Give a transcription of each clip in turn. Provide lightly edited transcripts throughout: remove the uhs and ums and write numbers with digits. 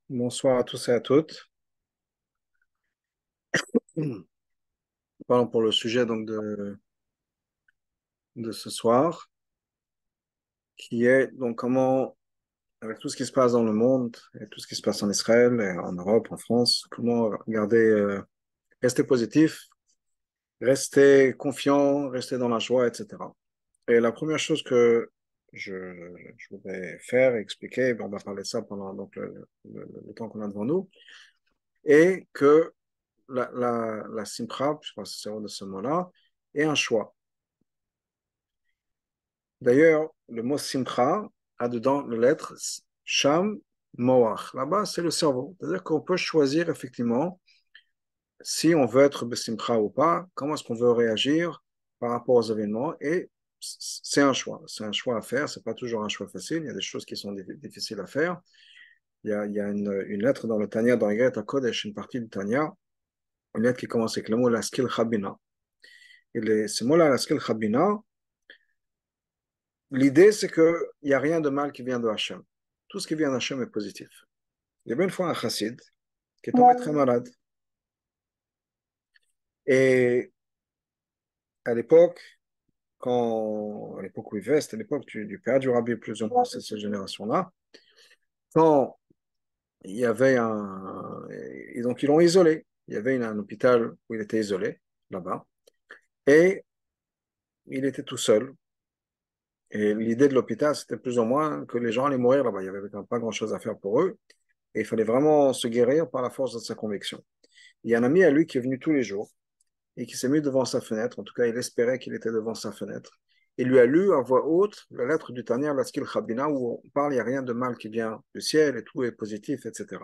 Bonsoir à tous et à toutes. Parlons pour le sujet donc de ce soir, qui est donc comment, avec tout ce qui se passe dans le monde et tout ce qui se passe en Israël, et en Europe, en France, comment garder, rester positif, rester confiant, rester dans la joie, etc. Et la première chose que je, je voudrais faire et expliquer, ben, on va parler de ça pendant donc, le temps qu'on a devant nous, est que la simcha, je pense que c'est de ce mot-là, est un choix. D'ailleurs, le mot simcha a dedans le lettre sham moach. Là-bas, c'est le cerveau. C'est-à-dire qu'on peut choisir effectivement si on veut être besimcha ou pas, comment est-ce qu'on veut réagir par rapport aux événements. Et c'est un choix. C'est un choix à faire. C'est pas toujours un choix facile. Il y a des choses qui sont difficiles à faire. Il y a une lettre dans le Tanya, dans Ygret HaKodesh, une partie du Tanya, une lettre qui commence avec le mot laskil chabina. Et ces mots-là, laskil chabina, l'idée, c'est qu'il n'y a rien de mal qui vient de Hachem. Tout ce qui vient d'Hachem est positif. Il y avait une fois un chassid qui est tombé très malade. Et à l'époque, à l'époque où il vivait, c'était l'époque du père du rabbi, plus ou moins, c'est cette génération-là. Quand il y avait et donc ils l'ont isolé. Il y avait un hôpital où il était isolé, là-bas. Et il était tout seul. Et l'idée de l'hôpital, c'était plus ou moins que les gens allaient mourir là-bas. Il n'y avait pas grand-chose à faire pour eux. Et il fallait vraiment se guérir par la force de sa conviction. Il y a un ami à lui qui est venu tous les jours et qui s'est mis devant sa fenêtre. En tout cas, il espérait qu'il était devant sa fenêtre. Il lui a lu à voix haute la lettre du Tanya, Laskil Chabina, où on parle, il n'y a rien de mal qui vient du ciel et tout est positif, etc.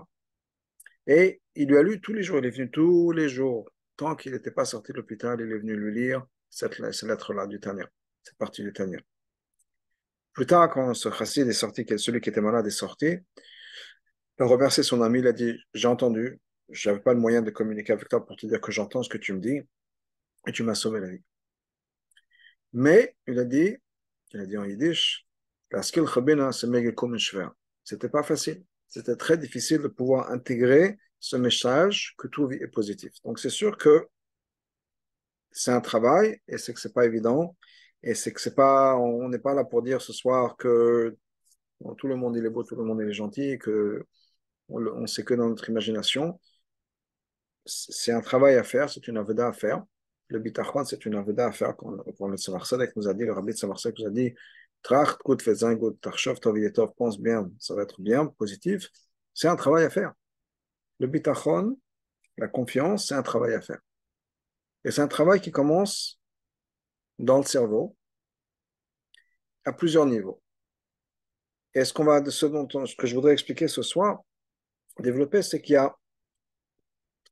Et il lui a lu tous les jours. Il est venu tous les jours. Tant qu'il n'était pas sorti de l'hôpital, il est venu lui lire cette lettre-là du Tanya, cette partie du Tanya. Plus tard, quand ce chassid est sorti, celui qui était malade est sorti, il a remercié son ami, il a dit, j'ai entendu, je n'avais pas le moyen de communiquer avec toi pour te dire que j'entends ce que tu me dis, et tu m'as sauvé la vie. Mais, il a dit en yiddish, la skill chabina, c'est mega comme une. C'était pas facile. C'était très difficile de pouvoir intégrer ce message que tout est positif. Donc, c'est sûr que c'est un travail, et c'est que c'est pas évident, et c'est que c'est pas, on n'est pas là pour dire ce soir que bon, tout le monde il est beau, tout le monde il est gentil, que on sait que dans notre imagination. C'est un travail à faire, c'est une aveda à faire. Le bitachon, c'est une aveda à faire, comme le Tzemach Tzedek nous a dit, le Rabbi Tzemach Tzedek nous a dit, Tracht, kut, fetzin, gut, tachshov, tov, yetov, pense bien, ça va être bien, positif. C'est un travail à faire. Le bitachon, la confiance, c'est un travail à faire. Et c'est un travail qui commence dans le cerveau, à plusieurs niveaux. Et ce que je voudrais expliquer ce soir, développer, c'est qu'il y a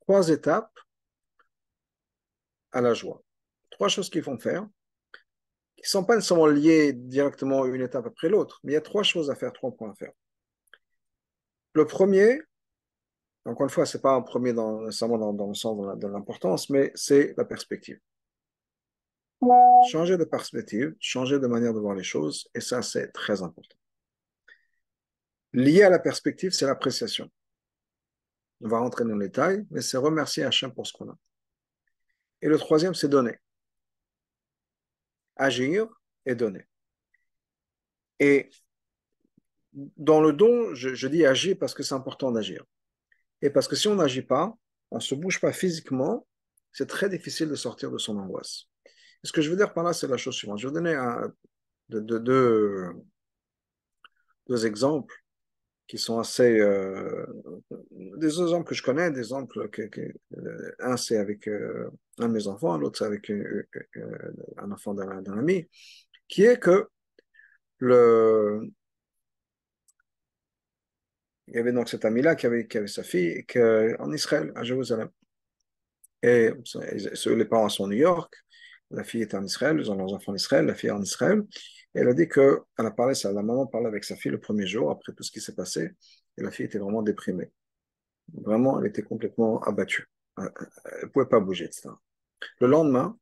trois étapes à la joie. Trois choses qu'il faut faire qui ne sont pas nécessairement liées directement une étape après l'autre, mais il y a trois choses à faire, trois points à faire. Le premier, encore une fois, ce n'est pas un premier nécessairement dans le sens de l'importance, mais c'est la perspective. Changer de perspective, changer de manière de voir les choses, et ça, c'est très important. Lié à la perspective, c'est l'appréciation. On va rentrer dans les détails, mais c'est remercier Hachem pour ce qu'on a. Et le troisième, c'est donner. Agir et donner. Et dans le don, je dis agir parce que c'est important d'agir. Et parce que si on n'agit pas, on ne se bouge pas physiquement, c'est très difficile de sortir de son angoisse. Et ce que je veux dire par là, c'est la chose suivante. Je vais vous donner deux exemples qui sont assez... des exemples que je connais, des exemples un c'est avec un de mes enfants, l'autre c'est avec un enfant d'un ami, qui est que il y avait donc cet ami-là qui avait sa fille en Israël, à Jérusalem. Et les parents sont à New York, la fille est en Israël, ils ont leurs enfants en Israël, la fille est en Israël. Et elle a dit la maman parlait avec sa fille le premier jour, après tout ce qui s'est passé, et la fille était vraiment déprimée. Vraiment, elle était complètement abattue. Elle ne pouvait pas bouger, etc. Le lendemain,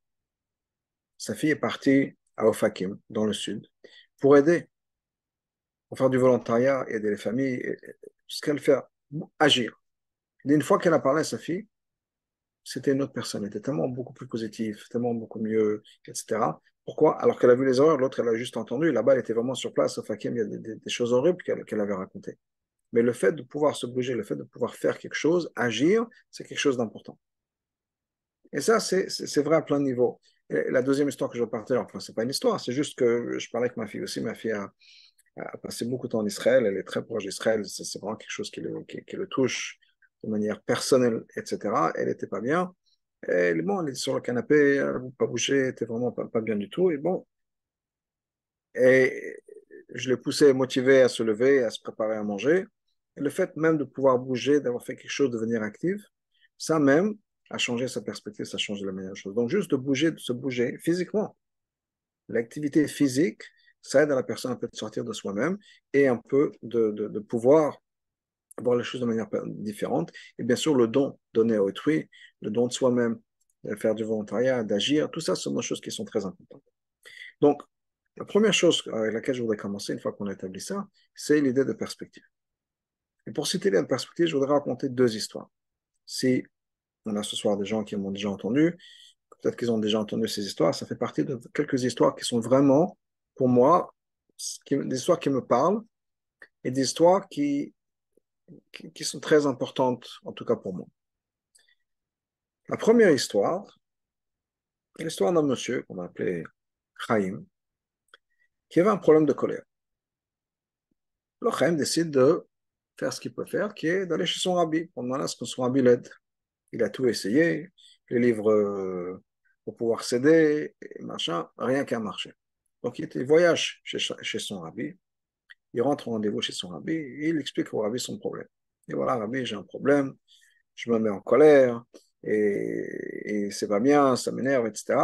sa fille est partie à Ofakim, dans le sud, pour aider, pour faire du volontariat, aider les familles, ce qu'elle fait. agir. Et une fois qu'elle a parlé à sa fille, c'était une autre personne, elle était tellement beaucoup plus positive, tellement beaucoup mieux, etc. Pourquoi? Alors qu'elle a vu les horreurs, l'autre, elle a juste entendu, là-bas, elle était vraiment sur place, au Fakim, il y a des choses horribles qu'elle avait racontées. Mais le fait de pouvoir se bouger, le fait de pouvoir faire quelque chose, agir, c'est quelque chose d'important. Et ça, c'est vrai à plein de niveaux. Et la deuxième histoire que je vais partager, enfin, c'est pas une histoire, c'est juste que je parlais avec ma fille aussi. Ma fille a passé beaucoup de temps en Israël, elle est très proche d'Israël, c'est vraiment quelque chose qui le touche de manière personnelle, etc. Elle n'était pas bien. Et bon, elle était sur le canapé, elle ne pas bouger, elle était vraiment pas bien du tout. Et bon, et je l'ai poussée, motivée à se lever, à se préparer à manger. Et le fait même de pouvoir bouger, d'avoir fait quelque chose, de devenir active, ça même a changé sa perspective, ça a changé la meilleure chose. Donc juste de bouger, de se bouger physiquement. L'activité physique, ça aide à la personne un peu de sortir de soi-même et un peu de pouvoir voir les choses de manière différente. Et bien sûr, le don donné à autrui, le don de soi-même, de faire du volontariat, d'agir, tout ça, ce sont des choses qui sont très importantes. Donc, la première chose avec laquelle je voudrais commencer, une fois qu'on a établi ça, c'est l'idée de perspective. Et pour citer l'idée de perspective, je voudrais raconter deux histoires. Si on a ce soir des gens qui m'ont déjà entendu, peut-être qu'ils ont déjà entendu ces histoires, ça fait partie de quelques histoires qui sont vraiment, pour moi, des histoires qui me parlent et des histoires qui sont très importantes, en tout cas pour moi. La première histoire, c'est l'histoire d'un monsieur qu'on va appeler Chaim, qui avait un problème de colère. Le Chaim décide de faire ce qu'il peut faire, qui est d'aller chez son rabbi, pour demander à ce que son rabbi l'aide. Il a tout essayé, les livres pour pouvoir s'aider, machin, rien qu'à marcher. Donc il voyage chez son rabbi, il rentre en rendez-vous chez son rabbi, et il explique au rabbi son problème. Et voilà, rabbi, j'ai un problème, je me mets en colère, et c'est pas bien, ça m'énerve, etc.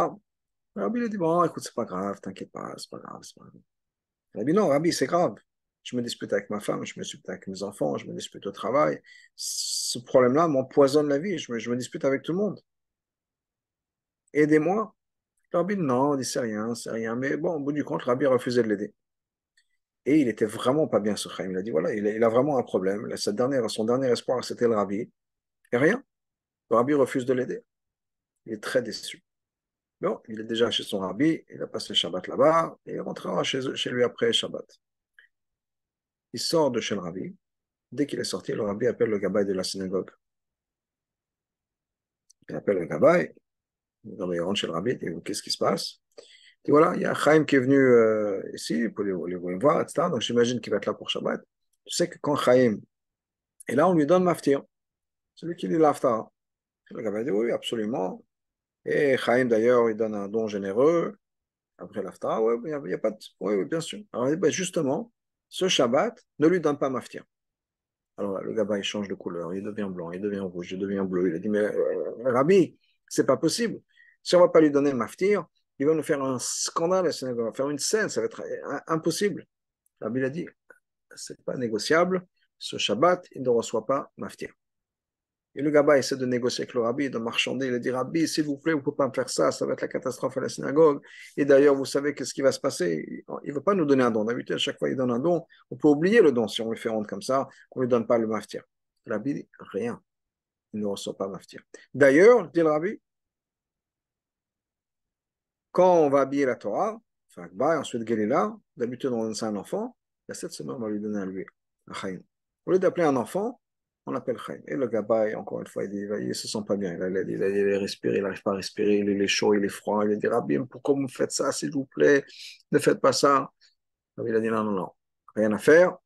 Le rabbi lui dit, bon, écoute, c'est pas grave, t'inquiète pas, c'est pas grave, c'est pas grave. Il a dit, non, Rabbi, c'est grave. Je me dispute avec ma femme, je me dispute avec mes enfants, je me dispute au travail. Ce problème-là m'empoisonne la vie, je me dispute avec tout le monde. Aidez-moi. Le Rabbi, non, il dit, c'est rien, c'est rien. Mais bon, au bout du compte, le Rabbi a refusé de l'aider. Et il était vraiment pas bien, ce Chaim. Il a dit, voilà, il a vraiment un problème. Son dernier espoir, c'était le Rabbi. Et rien. Le Rabbi refuse de l'aider. Il est très déçu. Bon, il est déjà chez son Rabbi, il a passé le Shabbat là-bas, et il rentrera chez lui après Shabbat. Il sort de chez le Rabbi. Dès qu'il est sorti, le rabbi appelle le gabbai de la synagogue. Il appelle le gabbai rentre chez le rabbi, il dit qu'est-ce qui se passe? Il dit voilà, il y a Chaim qui est venu ici pour les voir, etc. Donc j'imagine qu'il va être là pour Shabbat. Tu sais que quand Chaim est là, on lui donne maftir. C'est lui qui lit l'aftar. Le gabbai dit oui, absolument. Et Chaim d'ailleurs, il donne un don généreux après l'aftar. Oui, il y a pas de. Oui, oui, bien sûr. Alors ben, justement, ce Shabbat ne lui donne pas maftir. Alors là, le gabbai il change de couleur, il devient blanc, il devient rouge, il devient bleu. Il a dit, mais Rabbi, c'est pas possible. Si on ne va pas lui donner le maftir, il va nous faire un scandale, il va faire une scène, ça va être impossible. Rabbi il a dit, c'est pas négociable, ce Shabbat, il ne reçoit pas maftir. Et le gabbai essaie de négocier avec le rabbi, de marchander. Il a dit, Rabbi, s'il vous plaît, vous ne pouvez pas me faire ça, ça va être la catastrophe à la synagogue. Et d'ailleurs, vous savez qu'est-ce qui va se passer? Il ne veut pas nous donner un don. D'habitude, à chaque fois qu'il donne un don, on peut oublier le don si on lui fait honte comme ça, qu'on ne lui donne pas le maftir. Le rabbi dit, rien. Il ne reçoit pas maftir. D'ailleurs, dit le rabbi, quand on va habiller la Torah, Akbar, ensuite Galila, d'habitude on donne ça à un enfant, la cette semaine on va lui donner à lui, à Chaim. Au lieu d'appeler un enfant, on l'appelle Chaim. Et le gabaye, encore une fois, il ne se sent pas bien. Il respire, il n'arrive pas à respirer, il est chaud, il est froid. Il a dit, Rabbi, pourquoi vous me faites ça, s'il vous plaît? Ne faites pas ça. Il a dit, non, non, non, rien à faire.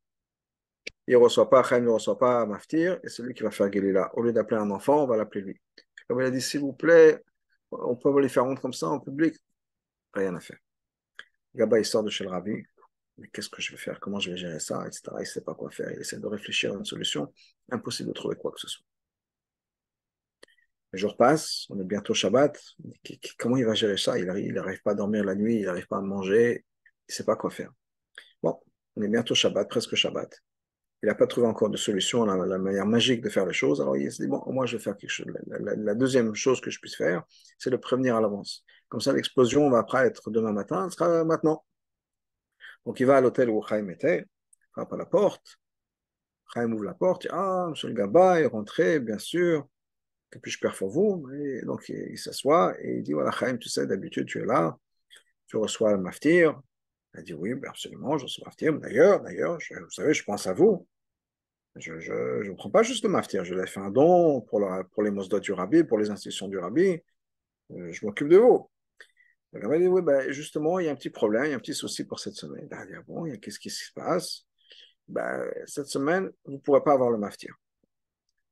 Il ne reçoit pas, Chaim ne reçoit pas Maftir, et c'est lui qui va faire Galila. Au lieu d'appeler un enfant, on va l'appeler lui. Comme il a dit, s'il vous plaît, on peut pas lui faire honte comme ça en public. Rien à faire. Gaba, il sort de chez le rabbi. Mais qu'est-ce que je vais faire? Comment je vais gérer ça? Etc. Il ne sait pas quoi faire. Il essaie de réfléchir à une solution. Impossible de trouver quoi que ce soit. Les jours passent. On est bientôt Shabbat. Comment il va gérer ça? Il n'arrive pas à dormir la nuit. Il n'arrive pas à manger. Il ne sait pas quoi faire. Bon, on est bientôt Shabbat, presque Shabbat. Il n'a pas trouvé encore de solution, la manière magique de faire les choses. Alors il se dit, bon, moi je vais faire quelque chose. La deuxième chose que je puisse faire, c'est de prévenir à l'avance. Comme ça, l'explosion va pas être demain matin, elle sera maintenant. Donc il va à l'hôtel où Chaim était, frappe à la porte. Chaim ouvre la porte, il dit, ah, monsieur le Gabbai, rentrez, bien sûr, que puis-je faire pour vous? Et donc, il s'assoit et il dit, voilà, Chaim, tu sais, d'habitude, tu es là, tu reçois le maftir. Elle dit, oui, ben absolument, je reçois le maftir. D'ailleurs, vous savez, je pense à vous. Je ne prends pas juste le maftir, je l'ai fait un don pour les mosdot du rabbi, pour les institutions du rabbi, je m'occupe de vous. Le rabbi dit, oui, ben, justement, il y a un petit problème, il y a un petit souci pour cette semaine. Ben, elle dit, ah bon, qu'est-ce qui se passe? Ben, cette semaine, vous ne pourrez pas avoir le maftir.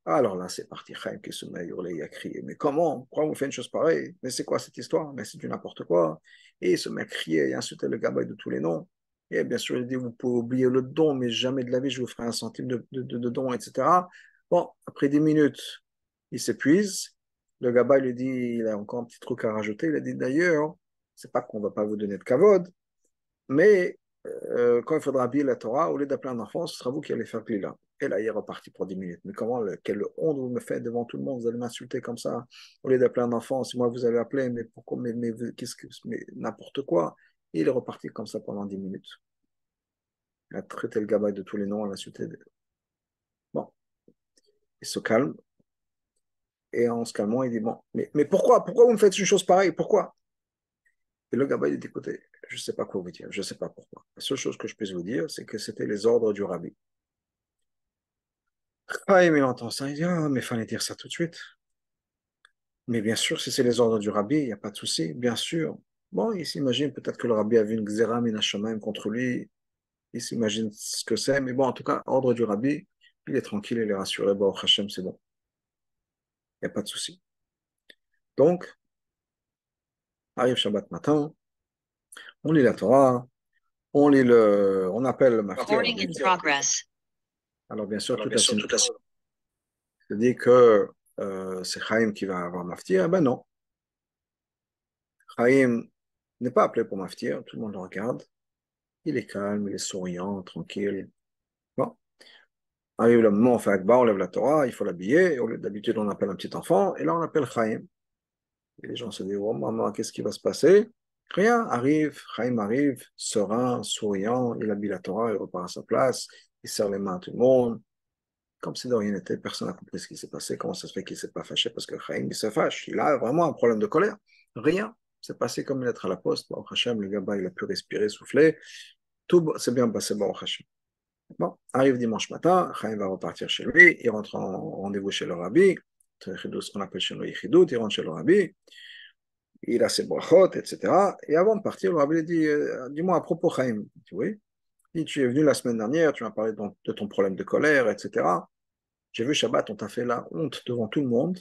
Alors là, c'est parti, Chaim qui se met à hurler et à crier. Mais comment? Pourquoi vous faites une chose pareille? Mais c'est quoi cette histoire? Mais c'est du n'importe quoi. Et il se met à crier et à insulter le gabaye de tous les noms. Et bien sûr, il dit, vous pouvez oublier le don, mais jamais de la vie, je vous ferai un centime de don, etc. Bon, après 10 minutes, il s'épuise. Le gabaye lui dit, il a encore un petit truc à rajouter. Il a dit, d'ailleurs, c'est pas qu'on va pas vous donner de kavod, mais quand il faudra habiller la Torah, au lieu d'appeler un enfant, ce sera vous qui allez faire Glila. Et là, il est reparti pour 10 minutes. Mais comment, quelle honte vous me faites devant tout le monde, vous allez m'insulter comme ça, au lieu d'appeler un enfant, si moi vous avez appelé, mais pourquoi, qu'est-ce que, mais n'importe quoi. Et il est reparti comme ça pendant 10 minutes. Il a traité le gabaye de tous les noms, il a insulté. Bon, il se calme, et en se calmant, il dit, bon, mais pourquoi vous me faites une chose pareille, pourquoi? Et le gabaye dit, écoutez, je ne sais pas quoi vous dire, je ne sais pas pourquoi. La seule chose que je puisse vous dire, c'est que c'était les ordres du rabbi. Ah, et il entend ça, il dit, ah, mais il fallait dire ça tout de suite. Mais bien sûr, si c'est les ordres du rabbi, il n'y a pas de souci, bien sûr. Bon, il s'imagine peut-être que le rabbi a vu une xéra min hashamayim contre lui, il s'imagine ce que c'est, mais bon, en tout cas, ordre du rabbi, il est tranquille, il est rassuré, bon, Hachem, c'est bon, il n'y a pas de souci. Donc, arrive Shabbat matin, on lit la Torah, on appelle le maftir. Alors, bien sûr, tout à se dit que c'est Chaim qui va avoir maftir, eh ben non. Chaim n'est pas appelé pour maftir, tout le monde le regarde. Il est calme, il est souriant, tranquille. Bon. Arrive le moment, on fait Akbar, on lève la Torah, il faut l'habiller. D'habitude, on appelle un petit enfant, et là, on appelle Chaim. Et les gens se disent, oh maman, qu'est-ce qui va se passer? Rien, Chaim arrive, serein, souriant, il habille la Torah, il repart à sa place, il serre les mains à tout le monde. Comme si de rien n'était, personne n'a compris ce qui s'est passé. Comment ça se fait qu'il ne s'est pas fâché? Parce que Chaim, il se fâche. Il a vraiment un problème de colère. Rien. C'est passé comme une lettre à la poste. Baruch Hashem, le gars, il a pu respirer, souffler. Tout s'est bien passé, Baruch Hashem. Bon, arrive dimanche matin, Chaim va repartir chez lui, il rentre en rendez-vous chez le rabbi, ce qu'on appelle chez nous Yichidut, il rentre chez le rabbi, il a ses brachot, etc. Et avant de partir, le rabbi lui dit, dis-moi à propos Chaim, il dit oui, il dit, tu es venu la semaine dernière, tu m'as parlé de ton problème de colère, etc. J'ai vu Shabbat, on t'a fait la honte devant tout le monde,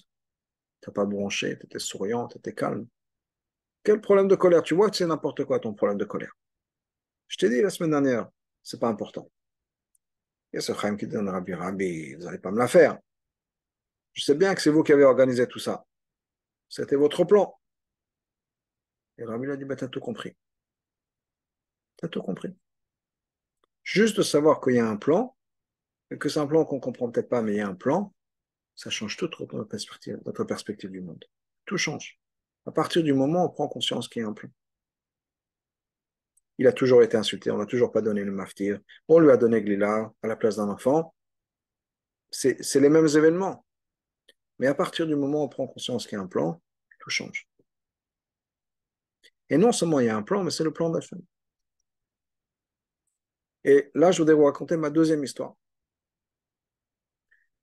tu n'as pas bronché, tu étais souriant, tu étais calme. Quel problème de colère? Tu vois que c'est n'importe quoi ton problème de colère. Je t'ai dit la semaine dernière, c'est pas important. Il y a ce Chaim qui dit, Rabbi, vous n'allez pas me la faire. Je sais bien que c'est vous qui avez organisé tout ça. C'était votre plan. Et Rabbi lui a dit, bah, t'as tout compris. T'as tout compris. Juste de savoir qu'il y a un plan, et que c'est un plan qu'on ne comprend peut-être pas, mais il y a un plan, ça change toute notre perspective du monde. Tout change. À partir du moment où on prend conscience qu'il y a un plan. Il a toujours été insulté, on n'a toujours pas donné le maftir, on lui a donné Glila à la place d'un enfant. C'est les mêmes événements. Mais à partir du moment où on prend conscience qu'il y a un plan, tout change. Et non seulement il y a un plan, mais c'est le plan d'Hachem. Et là, je voudrais vous raconter ma deuxième histoire.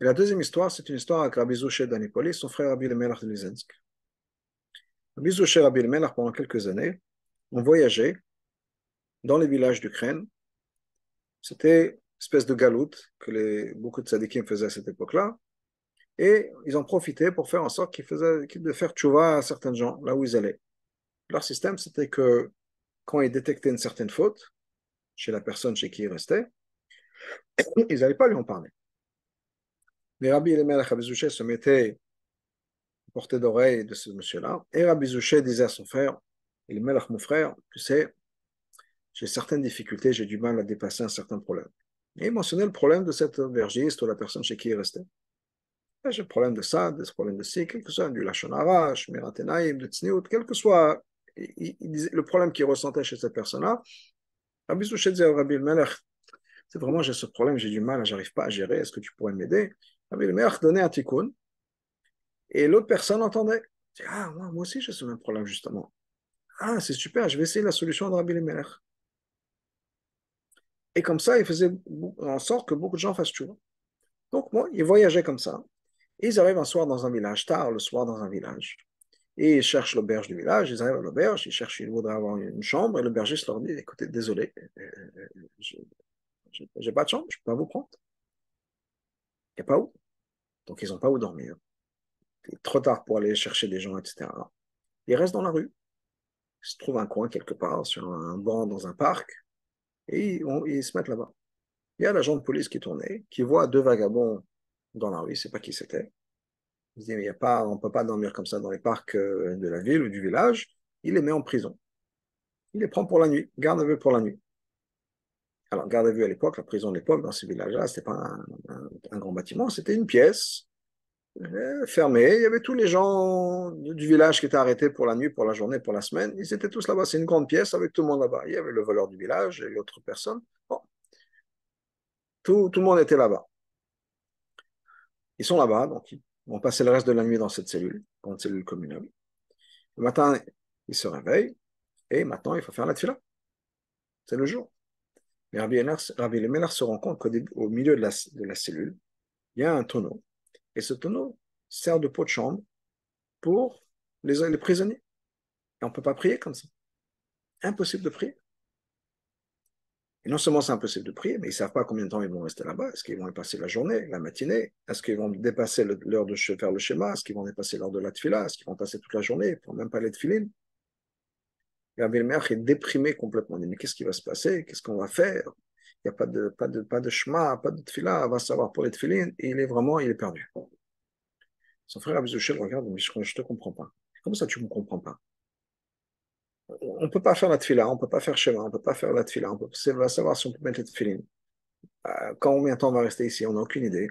Et la deuxième histoire, c'est une histoire avec Rabbi Zouché d'Anipolis, son frère Rabbi Lemelach de Lizensk. Rabbi Zouché et Rabbi Lemelach, pendant quelques années, ont voyagé dans les villages d'Ukraine. C'était une espèce de galoute que beaucoup de tzadikim faisaient à cette époque-là. Et ils en profitaient pour faire en sorte de faire tchouva à certains gens, là où ils allaient. Leur système, c'était que quand ils détectaient une certaine faute chez la personne chez qui ils restaient, ils n'allaient pas lui en parler. Mais Rabbi Lemelach et Rabbi Zouché se mettaient portée d'oreille de ce monsieur-là. Et Rabbi Zouché disait à son frère, il est Melach, mon frère, tu sais, j'ai certaines difficultés, j'ai du mal à dépasser un certain problème. Et il mentionnait le problème de cette aubergiste ou la personne chez qui il restait. J'ai le problème de ça, des problèmes de ci, quel que soit, du Lachon Hara, Shmirat Enaim, de Tzniut, quel que soit le problème qu'il ressentait chez cette personne-là. Rabbi Zouché disait à Rabbi Melech, C'est vraiment, j'ai ce problème, j'ai du mal, j'arrive pas à gérer, est-ce que tu pourrais m'aider? Rabbi Elimelech donnait un tikkun, et l'autre personne entendait. Il dit, ah, moi aussi, j'ai ce même problème, justement. Ah, c'est super, je vais essayer la solution de Rabbi Elimelech. Et comme ça, il faisait en sorte que beaucoup de gens fassent tchouva. Donc, moi, ils voyageaient comme ça. Et ils arrivent un soir dans un village, tard le soir dans un village. Et ils cherchent l'auberge du village, ils arrivent à l'auberge, ils cherchent, ils voudraient avoir une chambre, et l'aubergiste leur dit, écoutez, désolé, j'ai pas de chambre, je peux pas vous prendre. Il n'y a pas où. Donc, ils n'ont pas où dormir. C'est trop tard pour aller chercher des gens, etc. Ils restent dans la rue. Ils se trouvent un coin quelque part, sur un banc dans un parc, et ils se mettent là-bas. Il y a l'agent de police qui tournait, qui voit deux vagabonds dans la rue, il ne sait pas qui c'était. Il dit, il y a pas, on ne peut pas dormir comme ça dans les parcs de la ville ou du village. Il les met en prison. Il les prend pour la nuit, garde à vue pour la nuit. Alors, garde à vue à l'époque, la prison de l'époque, dans ces villages-là, ce n'était pas un grand bâtiment, c'était une pièce fermée. Il y avait tous les gens du village qui étaient arrêtés pour la nuit, pour la journée, pour la semaine. Ils étaient tous là-bas. C'est une grande pièce avec tout le monde là-bas. Il y avait le voleur du village et l'autre personne. Bon, tout le monde était là-bas. Ils sont là-bas, donc ils vont passer le reste de la nuit dans cette cellule, dans une cellule communale. Le matin, ils se réveillent et maintenant, il faut faire la tefila. C'est le jour. Mais Rabbi Elimelech se rend compte qu'au milieu de la cellule, il y a un tonneau. Et ce tonneau sert de pot de chambre pour les prisonniers. Et on ne peut pas prier comme ça. Impossible de prier. Et non seulement c'est impossible de prier, mais ils ne savent pas combien de temps ils vont rester là-bas. Est-ce qu'ils vont y passer la journée, la matinée? Est-ce qu'ils vont dépasser l'heure de faire le schéma? Est-ce qu'ils vont dépasser l'heure de la tefila? Est-ce qu'ils vont passer toute la journée pour même pas les tefilines? Rabbi Elimelech est déprimé complètement. Il dit, mais qu'est-ce qui va se passer? Qu'est-ce qu'on va faire? Il n'y a pas de shema, pas de tefila, on va savoir pour les tefilines. Et il est perdu. Son frère Abizouchel regarde, mais je ne te comprends pas. Comment ça, tu ne me comprends pas? On ne peut pas faire la tefila, on ne peut pas faire shema, on ne peut pas faire la tefila, on peut pas savoir si on peut mettre les tefilines. Combien de temps on va rester ici? On n'a aucune idée.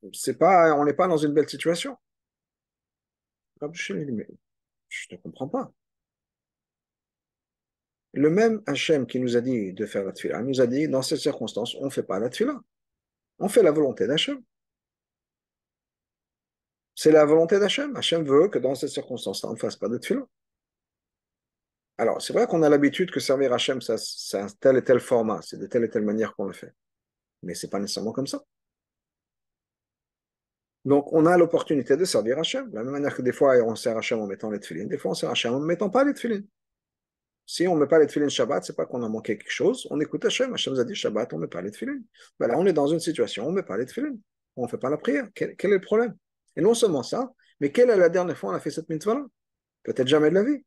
On n'est pas dans une belle situation. Abizouchel dit, mais je ne te comprends pas. Le même Hachem qui nous a dit de faire la tefila, nous a dit, dans ces circonstances, on ne fait pas la tefila. On fait la volonté d'Hachem. C'est la volonté d'Hachem. Hachem veut que dans ces circonstances-là, on ne fasse pas de tefila. Alors, c'est vrai qu'on a l'habitude que servir Hachem, c'est un tel et tel format, c'est de telle et telle manière qu'on le fait. Mais ce n'est pas nécessairement comme ça. Donc, on a l'opportunité de servir Hachem. De la même manière que des fois, on sert Hachem en mettant les tefilines, des fois, on sert Hachem en ne mettant pas les tefilines. Si on ne met pas les tefilines Shabbat, c'est pas qu'on a manqué quelque chose. On écoute Hachem. Hachem nous a dit Shabbat, on ne met pas les tefilines. Ben là, on est dans une situation où on ne met pas les tefilines. On ne fait pas la prière. Quel est le problème? Et non seulement ça, mais quelle est la dernière fois on a fait cette mitzvah-là? Peut-être jamais de la vie.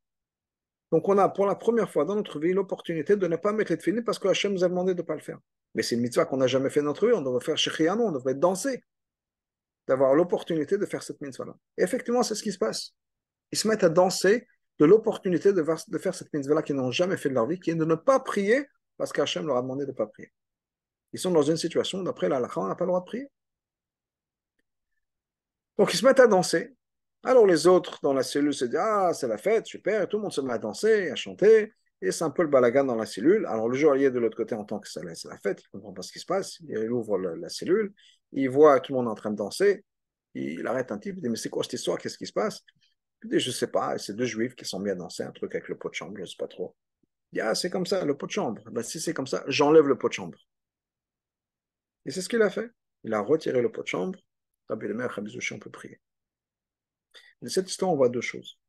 Donc, on a pour la première fois dans notre vie l'opportunité de ne pas mettre les tefilines parce que Hachem nous a demandé de ne pas le faire. Mais c'est une mitzvah qu'on n'a jamais fait dans notre vie. On devrait faire Shechianu, on devrait danser, d'avoir l'opportunité de faire cette mitzvah-là. Et effectivement, c'est ce qui se passe. Ils se mettent à danser de l'opportunité de faire cette mitzvah-là qu'ils n'ont jamais fait de leur vie, qui est de ne pas prier parce qu'Hachem leur a demandé de ne pas prier. Ils sont dans une situation où, d'après la halakha, on n'a pas le droit de prier. Donc, ils se mettent à danser. Alors, les autres dans la cellule se disent, ah, c'est la fête, super, et tout le monde se met à danser, à chanter, et c'est un peu le balagan dans la cellule. Alors, le joaillier de l'autre côté entend que c'est la fête, il ne comprend pas ce qui se passe, il ouvre la cellule, il voit tout le monde en train de danser, il arrête un type, il dit, mais c'est quoi cette histoire, qu'est-ce qui se passe? Il dit, je ne sais pas, c'est deux juifs qui sont mis à danser, un truc avec le pot de chambre, je ne sais pas trop. Il dit, ah, c'est comme ça, le pot de chambre. Ben, si c'est comme ça, j'enlève le pot de chambre. Et c'est ce qu'il a fait. Il a retiré le pot de chambre, Rabbi Elimelech, Rabbi Zouchi, on peut prier. De cette histoire, on voit deux choses.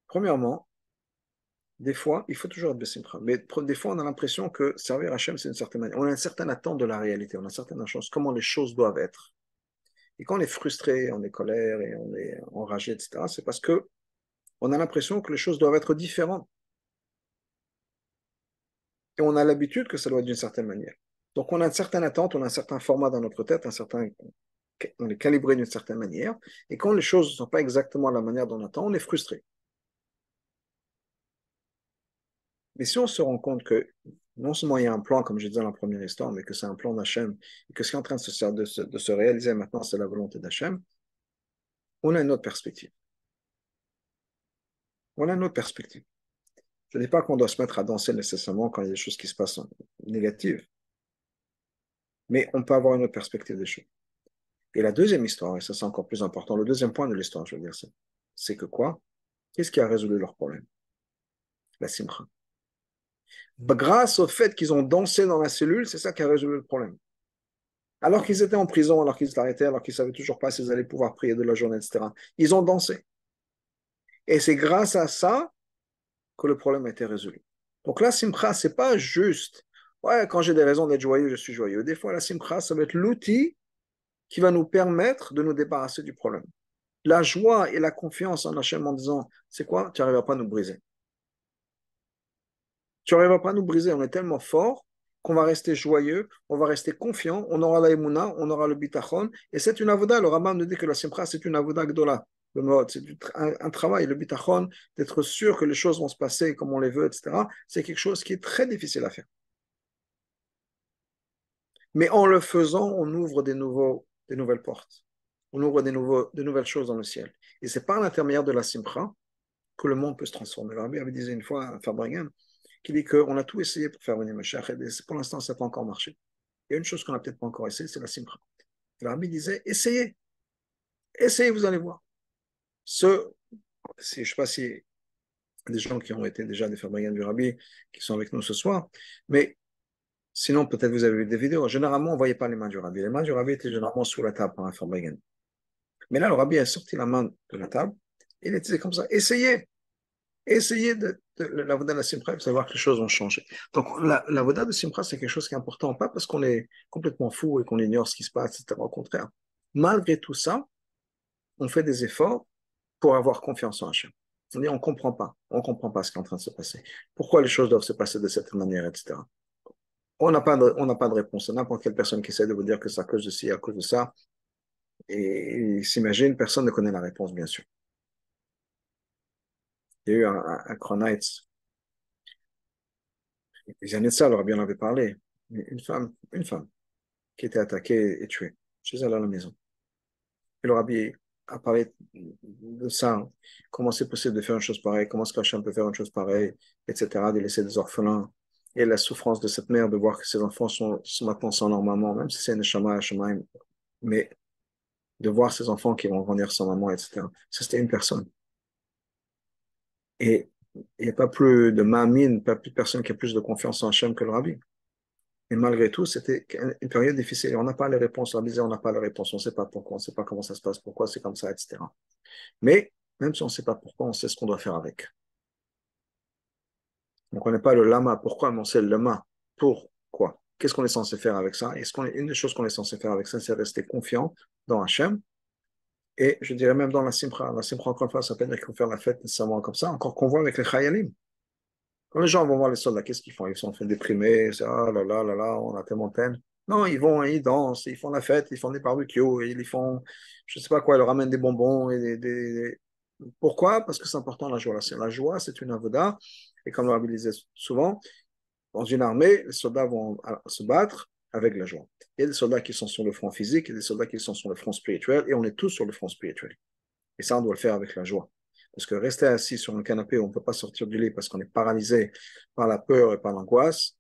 Premièrement, des fois, il faut toujours être Bessimcha, mais des fois, on a l'impression que servir Hachem, c'est une certaine manière. On a une certaine attente de la réalité, on a une certaine chance, comment les choses doivent être. Et quand on est frustré, on est colère et on est enragé, etc., c'est parce que on a l'impression que les choses doivent être différentes. Et on a l'habitude que ça doit être d'une certaine manière. Donc, on a une certaine attente, on a un certain format dans notre tête, on est calibré d'une certaine manière. Et quand les choses ne sont pas exactement la manière dont on attend, on est frustré. Mais si on se rend compte que non seulement il y a un plan, comme je disais dans la première histoire, mais que c'est un plan d'Hachem, et que ce qui est en train de se réaliser maintenant, c'est la volonté d'Hachem, on a une autre perspective. On a une autre perspective. Je ne dis pas qu'on doit se mettre à danser nécessairement quand il y a des choses qui se passent négatives, mais on peut avoir une autre perspective des choses. Et la deuxième histoire, et ça c'est encore plus important, le deuxième point de l'histoire, je veux dire, c'est que quoi? Qu'est-ce qui a résolu leur problème? La simcha. Grâce au fait qu'ils ont dansé dans la cellule, c'est ça qui a résolu le problème. Alors qu'ils étaient en prison, alors qu'ils étaient arrêtés, alors qu'ils ne savaient toujours pas s'ils allaient pouvoir prier de la journée, etc. Ils ont dansé. Et c'est grâce à ça que le problème a été résolu. Donc la simcha, c'est pas juste, ouais, quand j'ai des raisons d'être joyeux, je suis joyeux. Des fois, la simcha, ça va être l'outil qui va nous permettre de nous débarrasser du problème. La joie et la confiance en Hachem en disant, c'est quoi? Tu n'arriveras pas à nous briser. Tu n'arriveras pas à nous briser. On est tellement fort qu'on va rester joyeux, on va rester confiant, on aura la émouna, on aura le bitachon. Et c'est une avoda. Le Rambam nous dit que la simcha, c'est une avoda gdola. C'est un travail, le bitachon, d'être sûr que les choses vont se passer comme on les veut, etc. C'est quelque chose qui est très difficile à faire. Mais en le faisant, on ouvre des nouvelles portes. On ouvre de nouvelles choses dans le ciel. Et c'est par l'intermédiaire de la simcha que le monde peut se transformer. Le Rabbi avait dit une fois à Fabregan, qui dit qu'on a tout essayé pour faire venir Mashiach, et pour l'instant, ça n'a pas encore marché. Il y a une chose qu'on n'a peut-être pas encore essayé, c'est la simcha. Le Rabbi disait, essayez, essayez, vous allez voir. Je ne sais pas si des gens qui ont été déjà des Fabregan du Rabbi, qui sont avec nous ce soir, mais sinon, peut-être vous avez vu des vidéos. Généralement, on ne voyait pas les mains du Rabbi. Les mains du Rabbi étaient généralement sous la table par un Fabregan. Mais là, le Rabbi a sorti la main de la table, et il était comme ça, essayez. Essayez la voda de Simcha, vous savoir que les choses vont changer. Donc, la voda de Simcha, c'est quelque chose qui est important, pas parce qu'on est complètement fou et qu'on ignore ce qui se passe, etc. Au contraire, malgré tout ça, on fait des efforts pour avoir confiance en Hachem. On dit, on comprend pas ce qui est en train de se passer. Pourquoi les choses doivent se passer de cette manière, etc. On n'a pas de réponse. N'importe quelle personne qui essaie de vous dire que c'est à cause de ci, à cause de ça, et il s'imagine, personne ne connaît la réponse, bien sûr. Il y a eu un Chronite, les années de ça, alors bien en avait parlé. Une femme qui était attaquée et tuée chez elle à la maison. Et le rabbi a parlé de ça, comment c'est possible de faire une chose pareille, comment est-ce qu'Hachem peut faire une chose pareille, etc., de laisser des orphelins. Et la souffrance de cette mère de voir que ses enfants sont maintenant sans leur maman, même si c'est une Neshama, mais de voir ses enfants qui vont grandir sans maman, etc. Ça, c'était une personne. Et il n'y a pas plus de mamine, pas plus de personne qui a plus de confiance en Hachem que le rabbi. Et malgré tout, c'était une période difficile. On n'a pas les réponses. On disait, on n'a pas les réponses. On ne sait pas pourquoi. On ne sait pas comment ça se passe, pourquoi c'est comme ça, etc. Mais même si on ne sait pas pourquoi, on sait ce qu'on doit faire avec. On ne connaît pas le lama, pourquoi, mais on sait le lama, pourquoi. Qu'est-ce qu'on est censé faire avec ça? Une des choses qu'on est censé faire avec ça, c'est rester confiant dans Hachem. Et je dirais même dans la simcha. La simcha, encore une fois, ça peut dire qu'il faut faire la fête nécessairement comme ça, encore qu'on voit avec les chayalim. Quand les gens vont voir les soldats, qu'est-ce qu'ils font? Ils sont fait déprimer, c'est ah là là, on a tellement de peine. Non, ils vont, ils dansent, ils font la fête, ils font des barbecues, ils font, je ne sais pas quoi, ils leur ramènent des bonbons. Pourquoi? Parce que c'est important la joie. La joie, c'est une avoda. Et comme le rabbi disait souvent, dans une armée, les soldats vont se battre avec la joie. Il y a des soldats qui sont sur le front physique, il y a des soldats qui sont sur le front spirituel, et on est tous sur le front spirituel. Et ça, on doit le faire avec la joie. Parce que rester assis sur un canapé où on ne peut pas sortir du lit parce qu'on est paralysé par la peur et par l'angoisse,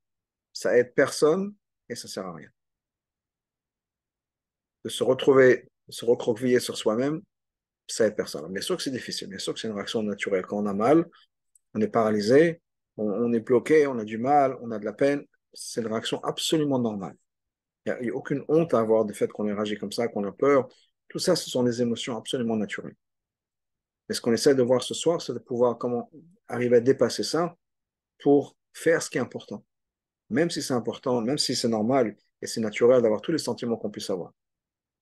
ça aide personne et ça ne sert à rien. De se retrouver, de se recroqueviller sur soi-même, ça aide personne. Bien sûr que c'est difficile, bien sûr que c'est une réaction naturelle. Quand on a mal, on est paralysé, on est bloqué, on a du mal, on a de la peine, c'est une réaction absolument normale. Il n'y a aucune honte à avoir du fait qu'on ait réagi comme ça, qu'on a peur. Tout ça, ce sont des émotions absolument naturelles. Et ce qu'on essaie de voir ce soir, c'est de pouvoir comment arriver à dépasser ça pour faire ce qui est important. Même si c'est important, même si c'est normal et c'est naturel d'avoir tous les sentiments qu'on puisse avoir.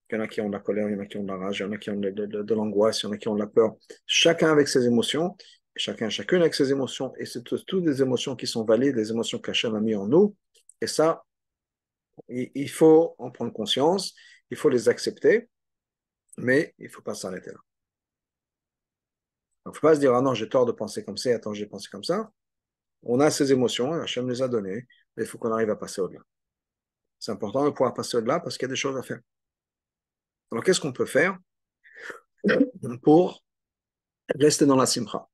Il y en a qui ont de la colère, il y en a qui ont de la rage, il y en a qui ont de l'angoisse, il y en a qui ont de la peur. Chacun avec ses émotions, chacune avec ses émotions. Et c'est toutes des émotions qui sont valides, des émotions qu'Hachem a mis en nous. Et ça, il faut en prendre conscience, il faut les accepter, mais il ne faut pas s'arrêter là. Il ne faut pas se dire, ah non, j'ai tort de penser comme ça, attends, j'ai pensé comme ça. On a ces émotions, Hachem les a données, mais il faut qu'on arrive à passer au-delà. C'est important de pouvoir passer au-delà parce qu'il y a des choses à faire. Alors, qu'est-ce qu'on peut faire pour rester dans la simcha?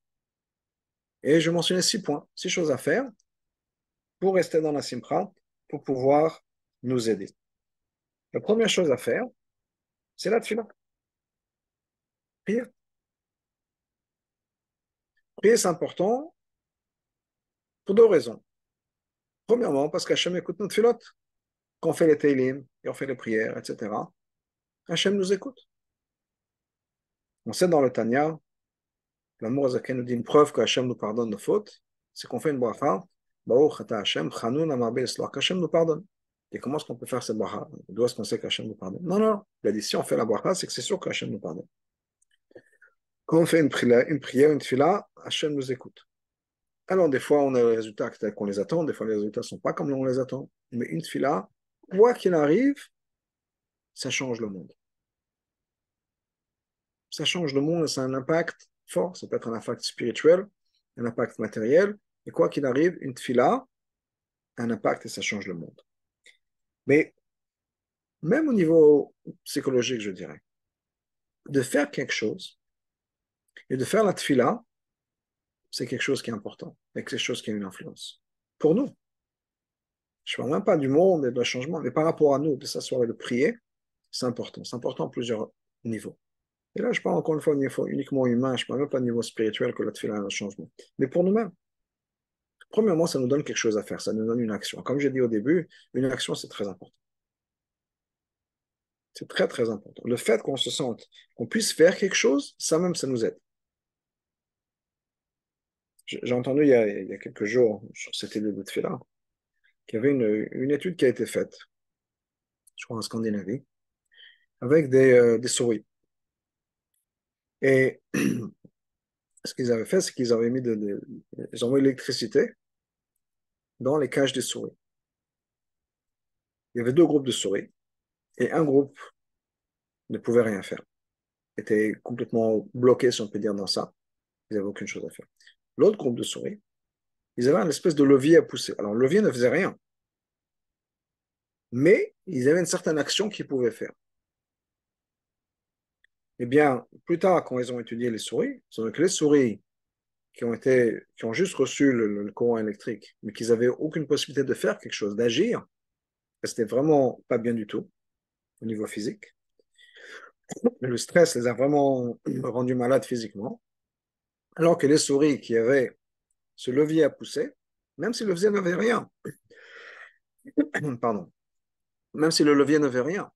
Et je mentionnais 6 points, 6 choses à faire pour rester dans la Simcha, pour pouvoir nous aider. La première chose à faire, c'est la tefila. Prier. Prier, c'est important pour 2 raisons. Premièrement, parce qu'Hachem écoute notre filote. Quand on fait les teilim et on fait les prières, etc., Hachem nous écoute. On sait dans le Tanya, l'amour Azaken nous dit une preuve que Hachem nous pardonne nos fautes, c'est qu'on fait une bracha, Baruch ata Hachem, Chanun amar be'esloach, qu'Hachem nous pardonne. Et comment est-ce qu'on peut faire cette bracha? D'où est-ce qu'on sait qu'Hachem nous pardonne? Non, non, il a dit si on fait la bracha, c'est que c'est sûr qu'Hachem nous pardonne. Quand on fait une prière, une tefila, Hachem nous écoute. Alors, des fois, on a les résultats tels qu'on les attend, des fois, les résultats ne sont pas comme on les attend. Mais une tefila, quoi qu'il arrive, ça change le monde. Ça change le monde, ça a un impact fort, ça peut être un impact spirituel, un impact matériel, et quoi qu'il arrive, une tefila a un impact et ça change le monde. Mais même au niveau psychologique, je dirais, de faire quelque chose et de faire la tefila, c'est quelque chose qui est important, et quelque chose qui a une influence. Pour nous, je ne parle même pas du monde et du changement, mais par rapport à nous, de s'asseoir et de prier, c'est important. C'est important à plusieurs niveaux. Et là, je parle encore une fois au niveau uniquement humain, je ne parle même pas au niveau spirituel que la tefila a un changement. Mais pour nous-mêmes, premièrement, ça nous donne quelque chose à faire, ça nous donne une action. Comme j'ai dit au début, une action, c'est très important. C'est très, très important. Le fait qu'on se sente, qu'on puisse faire quelque chose, ça même, ça nous aide. J'ai entendu il y a quelques jours, sur cette idée de tefila, qu'il y avait une étude qui a été faite, je crois en Scandinavie, avec des souris. Et ce qu'ils avaient fait, c'est qu'ils avaient mis ils ont mis l'électricité dans les cages des souris. Il y avait 2 groupes de souris, et un groupe ne pouvait rien faire, était complètement bloqué, si on peut dire, dans ça. Ils n'avaient aucune chose à faire. L'autre groupe de souris, ils avaient une espèce de levier à pousser. Alors, le levier ne faisait rien, mais ils avaient une certaine action qu'ils pouvaient faire. Eh bien, plus tard, quand ils ont étudié les souris, ils ont vu que les souris qui ont juste reçu le courant électrique, mais qu'ils n'avaient aucune possibilité de faire quelque chose, d'agir, c'était vraiment pas bien du tout au niveau physique. Le stress les a vraiment rendus malades physiquement. Alors que les souris qui avaient ce levier à pousser, même si le levier n'avait rien, pardon, même si le levier n'avait rien,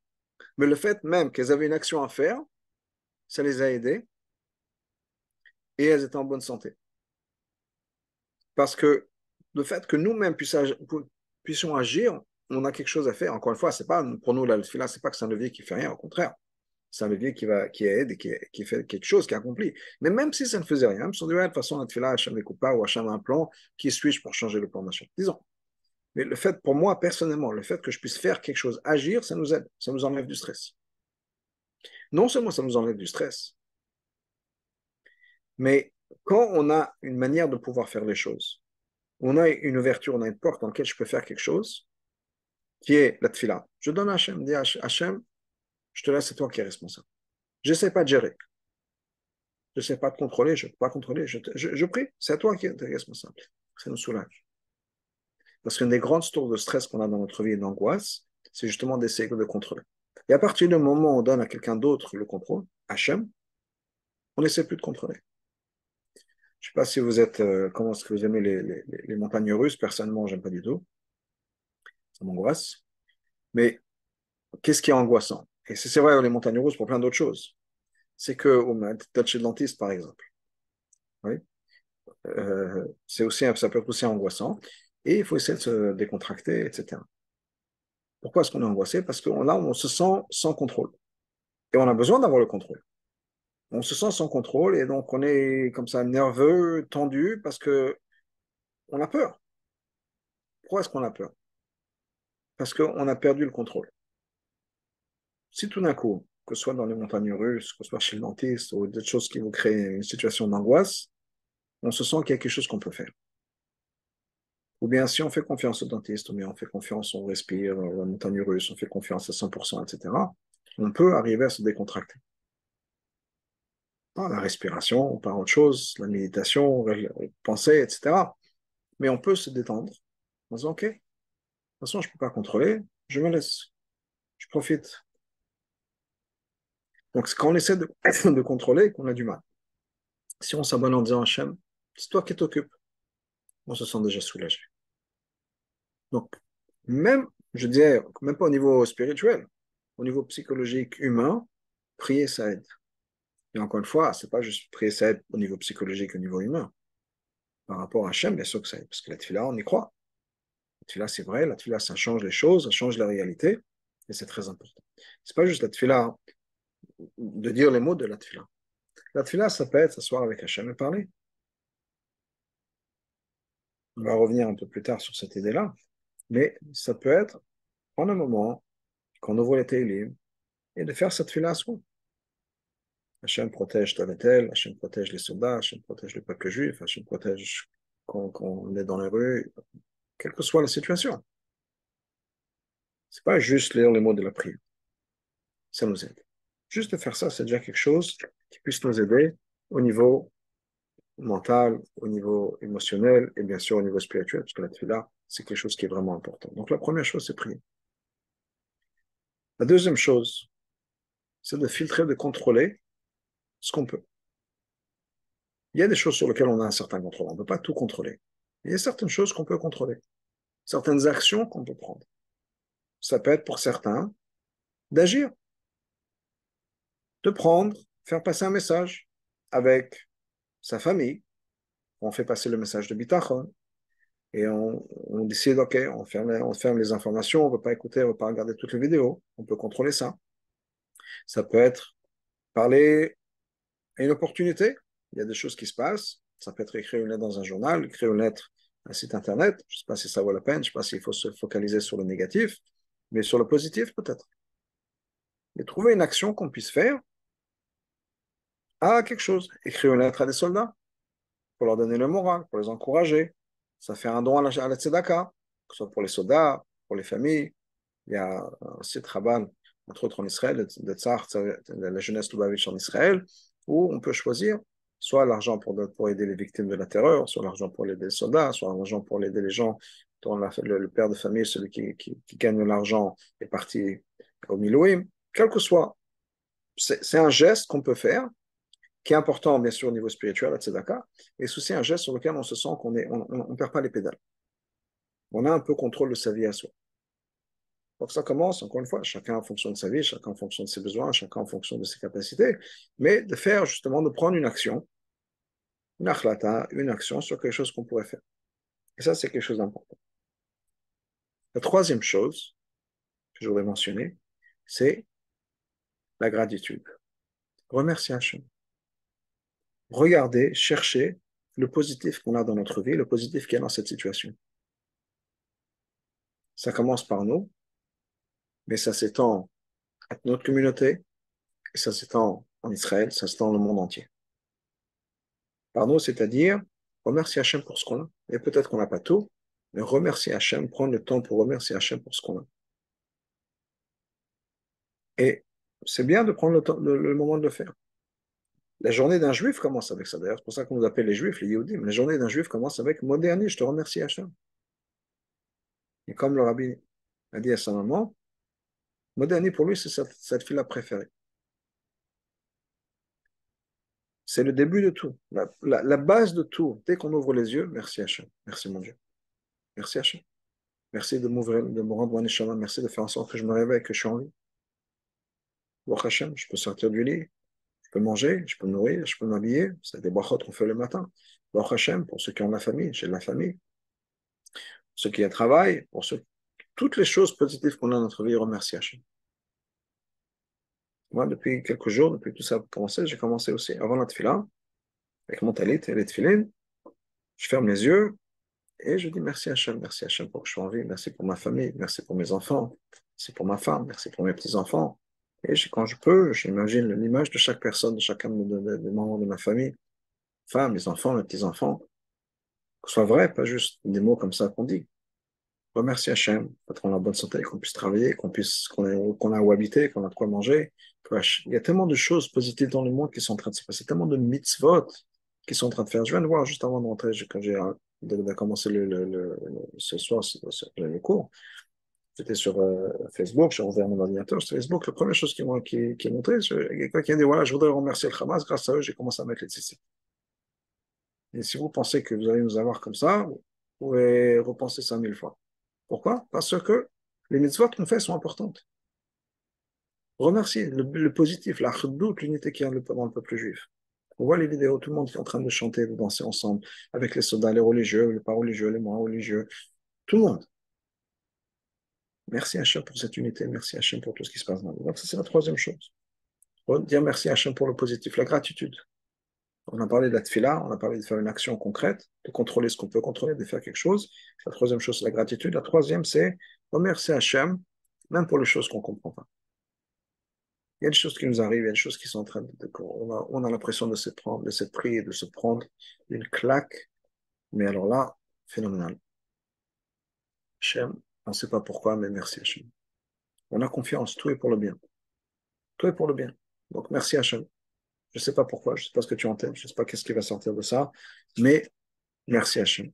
mais le fait même qu'elles avaient une action à faire, ça les a aidées et elles étaient en bonne santé. Parce que le fait que nous-mêmes puissions agir, on a quelque chose à faire. Encore une fois, c'est pas pour nous, la fila, c'est pas que c'est un levier qui fait rien, au contraire. C'est un levier qui aide et qui fait quelque chose, qui accomplit. Mais même si ça ne faisait rien, si on dit, ouais, de toute façon, notre fila, Hachem n'écoute pas, ou Hachem a un plan, qui suis-je pour changer le plan d'Hachem? Disons. Mais le fait, pour moi, personnellement, le fait que je puisse faire quelque chose, agir, ça nous aide, ça nous enlève du stress. Non seulement ça nous enlève du stress, mais quand on a une manière de pouvoir faire les choses, on a une ouverture, on a une porte dans laquelle je peux faire quelque chose, qui est la tfila. Je donne à Hachem, dis à Hachem, je te laisse, c'est toi qui es responsable. Je ne sais pas de gérer. Je ne sais pas de contrôler, je ne peux pas contrôler. Je prie, c'est à toi qui es responsable. Ça nous soulage. Parce qu'une des grandes sources de stress qu'on a dans notre vie et d'angoisse, c'est justement d'essayer de contrôler. Et à partir du moment où on donne à quelqu'un d'autre le contrôle, Hachem, on n'essaie plus de contrôler. Je ne sais pas si vous êtes, comment est-ce que vous aimez les montagnes russes. Personnellement, je n'aime pas du tout. Ça m'angoisse. Mais qu'est-ce qui est angoissant? Et c'est vrai, les montagnes russes pour plein d'autres choses. C'est que, peut-être chez le dentiste, par exemple. Oui. Ça peut être aussi angoissant. Et il faut essayer de se décontracter, etc. Pourquoi est-ce qu'on est angoissé? Parce que là, on se sent sans contrôle. Et on a besoin d'avoir le contrôle. On se sent sans contrôle et donc on est comme ça nerveux, tendu, parce que on a peur. Pourquoi est-ce qu'on a peur? Parce qu'on a perdu le contrôle. Si tout d'un coup, que ce soit dans les montagnes russes, que ce soit chez le dentiste ou d'autres choses qui vous créent une situation d'angoisse, on se sent qu'il y a quelque chose qu'on peut faire. Ou bien si on fait confiance au dentiste, ou bien on fait confiance, on respire, la montagne russe, on fait confiance à 100%, etc., on peut arriver à se décontracter. La respiration, ou par autre chose, la méditation, penser, etc. Mais on peut se détendre en disant, OK, de toute façon, je ne peux pas contrôler, je me laisse, je profite. Donc, c'est quand on essaie de, de contrôler qu'on a du mal. Si on s'abonne en disant, Hachem, c'est toi qui t'occupes, on se sent déjà soulagé. Donc, même, je dirais, même pas au niveau spirituel, au niveau psychologique, humain, prier, ça aide. Et encore une fois, c'est pas juste prier, ça aide au niveau psychologique, au niveau humain. Par rapport à Hachem, bien sûr que ça aide, parce que la tefila, on y croit. La tefila, c'est vrai, la tefila, ça change les choses, ça change la réalité, et c'est très important. C'est pas juste la tefila, de dire les mots de la tefila. La tefila, ça peut être s'asseoir avec Hachem et parler. On va revenir un peu plus tard sur cette idée-là, mais ça peut être prendre un moment, quand on ouvre les Teilim, et de faire cette tefila à soi. Hachem protège tel et tel, Hachem protège les soldats, Hachem protège le peuple juif, Hachem protège quand on est dans les rues, quelle que soit la situation. C'est pas juste lire les mots de la prière. Ça nous aide. Juste de faire ça, c'est déjà quelque chose qui puisse nous aider au niveau mental, au niveau émotionnel et bien sûr au niveau spirituel, parce que la tefila, c'est quelque chose qui est vraiment important. Donc la première chose, c'est prier. La deuxième chose, c'est de filtrer, de contrôler ce qu'on peut. Il y a des choses sur lesquelles on a un certain contrôle. On ne peut pas tout contrôler. Il y a certaines choses qu'on peut contrôler, certaines actions qu'on peut prendre. Ça peut être pour certains d'agir, de prendre, faire passer un message avec sa famille. On fait passer le message de bitachon et on décide, OK, on ferme les informations, on ne veut pas écouter, on ne veut pas regarder toutes les vidéos. On peut contrôler ça. Ça peut être parler à une opportunité. Il y a des choses qui se passent. Ça peut être écrire une lettre dans un journal, écrire une lettre à un site internet. Je ne sais pas si ça vaut la peine, je ne sais pas s'il faut se focaliser sur le négatif, mais sur le positif peut-être. Et trouver une action qu'on puisse faire à quelque chose. Écrire une lettre à des soldats pour leur donner le moral, pour les encourager. Ça fait un don à la tzedaka, que ce soit pour les soldats, pour les familles. Il y a un site Rabban, entre autres en Israël, de Tzar, la jeunesse Lubavitch en Israël, où on peut choisir soit l'argent pour aider les victimes de la terreur, soit l'argent pour aider les soldats, soit l'argent pour aider les gens dont le père de famille, celui qui gagne l'argent, est parti au Milouim. Quel que soit, c'est un geste qu'on peut faire, qui est important bien sûr au niveau spirituel, la tzedaka, et c'est aussi un geste sur lequel on se sent qu'on on perd pas les pédales. On a un peu contrôle de sa vie à soi. Donc ça commence, encore une fois, chacun en fonction de sa vie, chacun en fonction de ses besoins, chacun en fonction de ses capacités, mais de faire justement, de prendre une action, une akhlata, une action sur quelque chose qu'on pourrait faire. Et ça, c'est quelque chose d'important. La troisième chose que je voudrais mentionner, c'est la gratitude. Remercier Hachem. Regardez, cherchez le positif qu'on a dans notre vie, le positif qu'il y a dans cette situation. Ça commence par nous, mais ça s'étend à notre communauté, et ça s'étend en Israël, ça s'étend dans le monde entier. Par nous, c'est-à-dire remercier Hachem pour ce qu'on a. Et peut-être qu'on n'a pas tout, mais remercier Hachem, prendre le temps pour remercier Hachem pour ce qu'on a. Et c'est bien de prendre le moment de le faire. La journée d'un juif commence avec ça. D'ailleurs, c'est pour ça qu'on nous appelle les juifs, les Yehudim. La journée d'un juif commence avec Modéani, je te remercie Hachem. Et comme le rabbi a dit à sa maman, Modéani pour lui, c'est cette fille-là préférée. C'est le début de tout, la base de tout. Dès qu'on ouvre les yeux, merci Hachem. Merci mon Dieu. Merci Hachem. Merci de m'ouvrir, de me rendre mon neshama. Merci de faire en sorte que je me réveille, que je suis en vie. Baruch Hashem, je peux sortir du lit, je peux manger, je peux me nourrir, je peux m'habiller. C'est des brachot qu'on fait le matin. Baruch Hashem, pour ceux qui ont de la famille, j'ai de la famille. Ceux qui travaillent, pour ceux, toutes les choses positives qu'on a dans notre vie, remercie Hashem. Moi, depuis quelques jours, depuis que tout ça a commencé, j'ai commencé aussi avant la tefila, avec mon talit et les tefilin. Je ferme les yeux et je dis merci Hashem pour que je sois en vie, merci pour ma famille, merci pour mes enfants, merci pour ma femme, merci pour mes petits-enfants. Et quand je peux, j'imagine l'image de chaque personne, de chacun des membres de ma famille, femme, mes enfants, mes petits-enfants, que ce soit vrai, pas juste des mots comme ça qu'on dit. Remercie Hachem, d'être en bonne santé, qu'on puisse travailler, qu'on a où habiter, qu'on a de quoi manger. Il y a tellement de choses positives dans le monde qui sont en train de se passer, tellement de mitzvot qui sont en train de faire. Je viens de voir juste avant de rentrer, quand j'ai de commencer ce soir le cours. J'étais sur Facebook, j'ai ouvert mon ordinateur sur Facebook. La première chose qui est montrée, il y a quelqu'un qui a dit voilà, je voudrais remercier le Hamas, grâce à eux, j'ai commencé à mettre les tzitzit. Et si vous pensez que vous allez nous avoir comme ça, vous pouvez repenser ça 1000 fois. Pourquoi? Parce que les mitzvot qu'on fait sont importantes. Remercier le positif, la cheddout, l'unité qu'il y a dans le peuple juif. On voit les vidéos, tout le monde est en train de chanter, de danser ensemble, avec les soldats, les religieux, les pas religieux, les moins religieux, tout le monde. Merci Hachem pour cette unité, merci Hachem pour tout ce qui se passe dans le monde. Donc ça, c'est la troisième chose. Dire merci Hachem pour le positif, la gratitude. On a parlé de la tefila, on a parlé de faire une action concrète, de contrôler ce qu'on peut contrôler, de faire quelque chose. La troisième chose, c'est la gratitude. La troisième, c'est remercier Hachem, même pour les choses qu'on ne comprend pas. Il y a des choses qui nous arrivent, il y a des choses qui sont en train on a l'impression de se prendre, de s'être pris et de se prendre une claque. Mais alors là, phénoménal. Hachem, on ne sait pas pourquoi, mais merci Hachem. On a confiance, tout est pour le bien. Tout est pour le bien. Donc merci Hachem. Je ne sais pas pourquoi, je ne sais pas ce que tu as en tête, je ne sais pas qu'est-ce qui va sortir de ça, mais merci Hachem.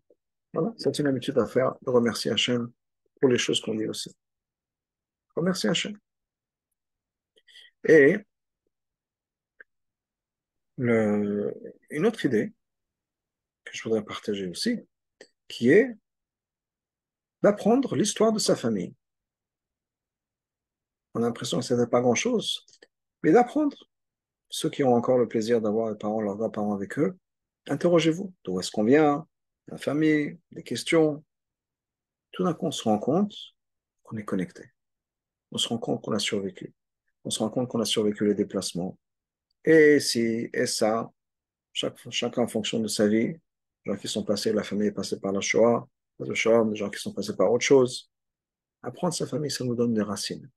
Voilà, c'est une habitude à faire, de remercier Hachem pour les choses qu'on dit aussi. Remercier Hachem. Et une autre idée que je voudrais partager aussi, qui est d'apprendre l'histoire de sa famille. On a l'impression que ce n'est pas grand-chose, mais d'apprendre. Ceux qui ont encore le plaisir d'avoir les parents, leurs grands-parents avec eux, interrogez-vous. D'où est-ce qu'on vient? La famille, les questions. Tout d'un coup, on se rend compte qu'on est connecté. On se rend compte qu'on a survécu. On se rend compte qu'on a survécu les déplacements. Et si, et ça, chacun en fonction de sa vie. Les gens qui sont passés, la famille est passée par la Shoah, des gens qui sont passés par autre chose. Apprendre sa famille, ça nous donne des racines.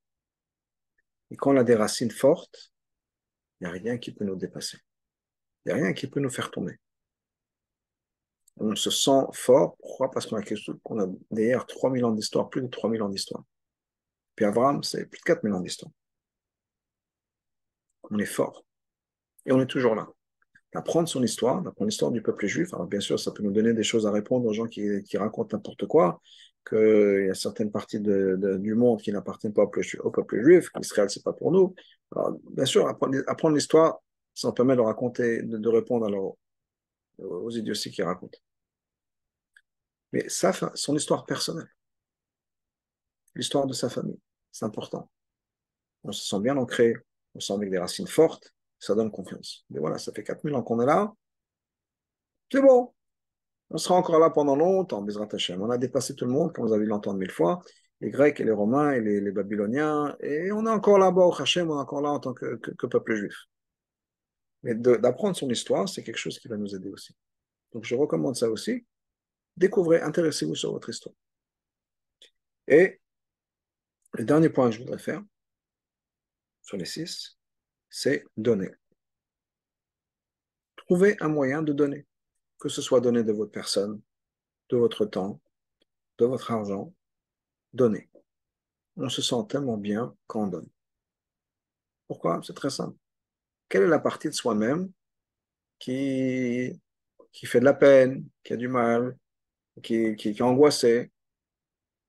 Et quand on a des racines fortes, il n'y a rien qui peut nous dépasser. Il n'y a rien qui peut nous faire tomber. On se sent fort. Pourquoi? Parce qu'on a derrière 3000 ans d'histoire, plus de 3000 ans d'histoire. Puis Abraham, c'est plus de 4000 ans d'histoire. On est fort. Et on est toujours là. D'apprendre son histoire, d'apprendre l'histoire du peuple juif. Alors bien sûr, ça peut nous donner des choses à répondre aux gens qui racontent n'importe quoi, qu'il y a certaines parties du monde qui n'appartiennent pas au peuple juif, qu'Israël, c'est pas pour nous. Alors, bien sûr, apprendre l'histoire, ça nous permet de raconter, de répondre aux idioties qu'ils racontent. Mais ça, son histoire personnelle, l'histoire de sa famille, c'est important. On se sent bien ancré, on se sent avec des racines fortes, ça donne confiance. Mais voilà, ça fait 4000 ans qu'on est là, c'est bon, on sera encore là pendant longtemps, Bezrat Hashem. On a dépassé tout le monde, comme vous avez l'entendre 1000 fois, les Grecs et les Romains et les Babyloniens, et on est encore là-bas au Hashem, on est encore là en tant que peuple juif. Mais d'apprendre son histoire, c'est quelque chose qui va nous aider aussi. Donc je recommande ça aussi. Découvrez, intéressez-vous sur votre histoire. Et le dernier point que je voudrais faire, sur les 6, c'est donner. Trouvez un moyen de donner, que ce soit donner de votre personne, de votre temps, de votre argent, donnez. On se sent tellement bien quand on donne. Pourquoi? C'est très simple. Quelle est la partie de soi-même qui fait de la peine, qui a du mal, qui est angoissée?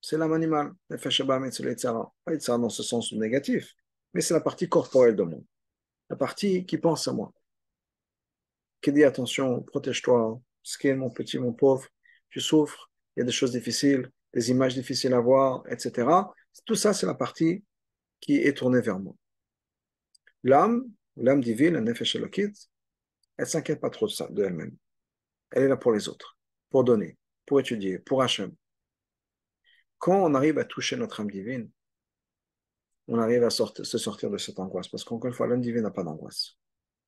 C'est l'âme animale. C'est l'Yitzhara. Pas Yitzhara dans ce sens négatif, mais c'est la partie corporelle de moi. La partie qui pense à moi. Qui dit attention, protège-toi, ce qui est mon petit, mon pauvre, tu souffres, il y a des choses difficiles, des images difficiles à voir, etc. Tout ça, c'est la partie qui est tournée vers moi. L'âme divine, la Nefesh Elokit, elle ne s'inquiète pas trop de ça, de elle-même. Elle est là pour les autres, pour donner, pour étudier, pour Hachem. Quand on arrive à toucher notre âme divine, on arrive à se sortir de cette angoisse. Parce qu'encore une fois, l'âme divine n'a pas d'angoisse.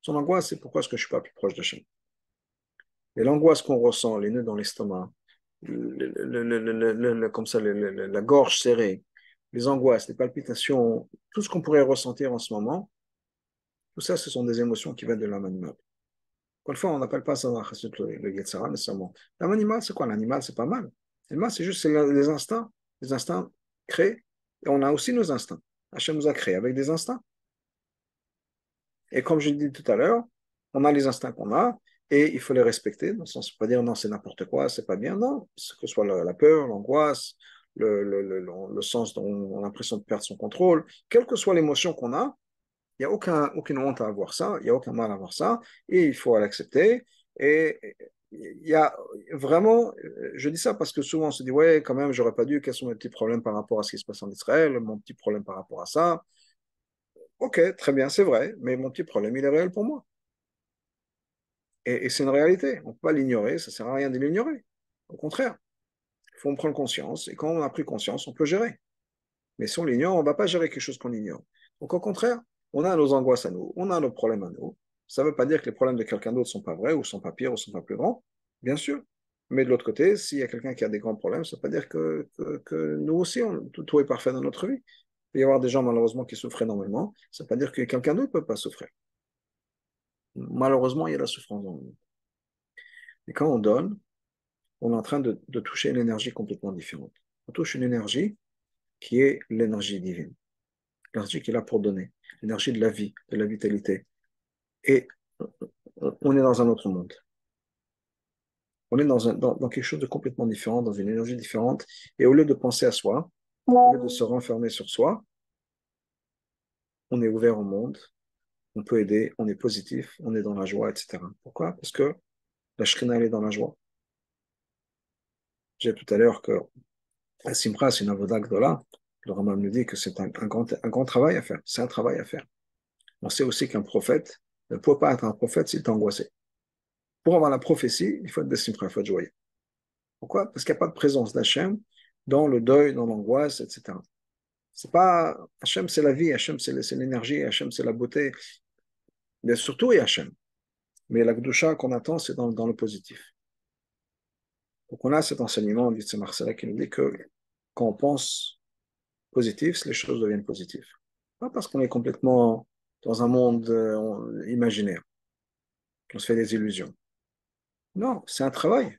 Son angoisse, c'est pourquoi est-ce que je ne suis pas plus proche d'Hachem. Et l'angoisse qu'on ressent, les nœuds dans l'estomac, comme ça, la gorge serrée, les angoisses, les palpitations, tout ce qu'on pourrait ressentir en ce moment, tout ça, ce sont des émotions qui viennent de l'âme animale. Encore une fois, on n'appelle pas ça dans le Yetzara nécessairement. L'âme animale, c'est quoi? L'animal, c'est pas mal. L'animal, c'est juste les instincts. Les instincts créent, et on a aussi nos instincts. Hachem nous a créés avec des instincts. Et comme je l'ai dit tout à l'heure, on a les instincts qu'on a, et il faut les respecter, dans le sens, pas dire non, c'est n'importe quoi, c'est pas bien, non, que ce soit la peur, l'angoisse, le sens dont on a l'impression de perdre son contrôle, quelle que soit l'émotion qu'on a, il n'y a aucune honte à avoir ça, il n'y a aucun mal à avoir ça, et il faut l'accepter. Et il y a vraiment, je dis ça parce que souvent on se dit, ouais, quand même, j'aurais pas dû, quels sont mes petits problèmes par rapport à ce qui se passe en Israël, mon petit problème par rapport à ça. Ok, très bien, c'est vrai, mais mon petit problème, il est réel pour moi. Et c'est une réalité, on ne peut pas l'ignorer, ça ne sert à rien de l'ignorer. Au contraire, il faut en prendre conscience, et quand on a pris conscience, on peut gérer. Mais si on l'ignore, on ne va pas gérer quelque chose qu'on ignore. Donc au contraire, on a nos angoisses à nous, on a nos problèmes à nous. Ça ne veut pas dire que les problèmes de quelqu'un d'autre ne sont pas vrais, ou ne sont pas pires, ou ne sont pas plus grands, bien sûr. Mais de l'autre côté, s'il y a quelqu'un qui a des grands problèmes, ça ne veut pas dire que nous aussi, tout est parfait dans notre vie. Il peut y avoir des gens malheureusement qui souffrent énormément, ça ne veut pas dire que quelqu'un d'autre ne peut pas souffrir. Malheureusement, il y a la souffrance dans le monde. Et quand on donne, on est en train de toucher une énergie complètement différente. On touche une énergie qui est l'énergie divine, l'énergie qui est là pour donner, l'énergie de la vie, de la vitalité. Et on est dans un autre monde. On est dans quelque chose de complètement différent, dans une énergie différente. Et au lieu de penser à soi, au lieu de se renfermer sur soi, on est ouvert au monde, on peut aider, on est positif, on est dans la joie, etc. Pourquoi? Parce que la Shrina, elle est dans la joie. J'ai dit tout à l'heure que la Simra, c'est une avodah gdola. Le Rambam nous dit que c'est un grand travail à faire. C'est un travail à faire. On sait aussi qu'un prophète ne peut pas être un prophète s'il est angoissé. Pour avoir la prophétie, il faut être simra, il faut être joyeux. Pourquoi? Parce qu'il n'y a pas de présence d'Hachem dans le deuil, dans l'angoisse, etc. C'est pas Hachem, c'est la vie, Hachem, c'est l'énergie, Hachem, c'est la beauté. Mais surtout, il y a Hachem. Mais la Gdusha qu'on attend, c'est dans le positif. Donc on a cet enseignement du Tzemach Tzedek qui nous dit que quand on pense positif, les choses deviennent positives. Pas parce qu'on est complètement dans un monde imaginaire, qu'on se fait des illusions. Non, c'est un travail.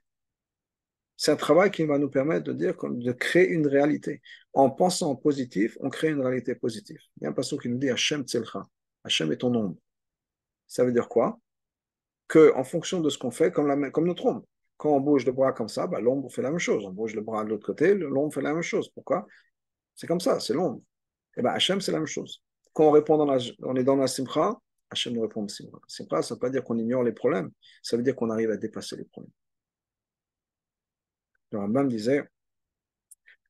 C'est un travail qui va nous permettre de dire, de créer une réalité. En pensant en positif, on crée une réalité positive. Il y a un passage qui nous dit Hachem Tzelcha. Hachem est ton ombre. Ça veut dire quoi? Que en fonction de ce qu'on fait, comme notre ombre. Quand on bouge le bras comme ça, bah, l'ombre fait la même chose. On bouge le bras de l'autre côté, l'ombre fait la même chose. Pourquoi? C'est comme ça, c'est l'ombre. Et bien, Hachem, c'est la même chose. Quand on répond on est dans la simcha, Hachem nous répond dans la simcha. Simcha, ça ne veut pas dire qu'on ignore les problèmes, ça veut dire qu'on arrive à dépasser les problèmes. Le Rambam disait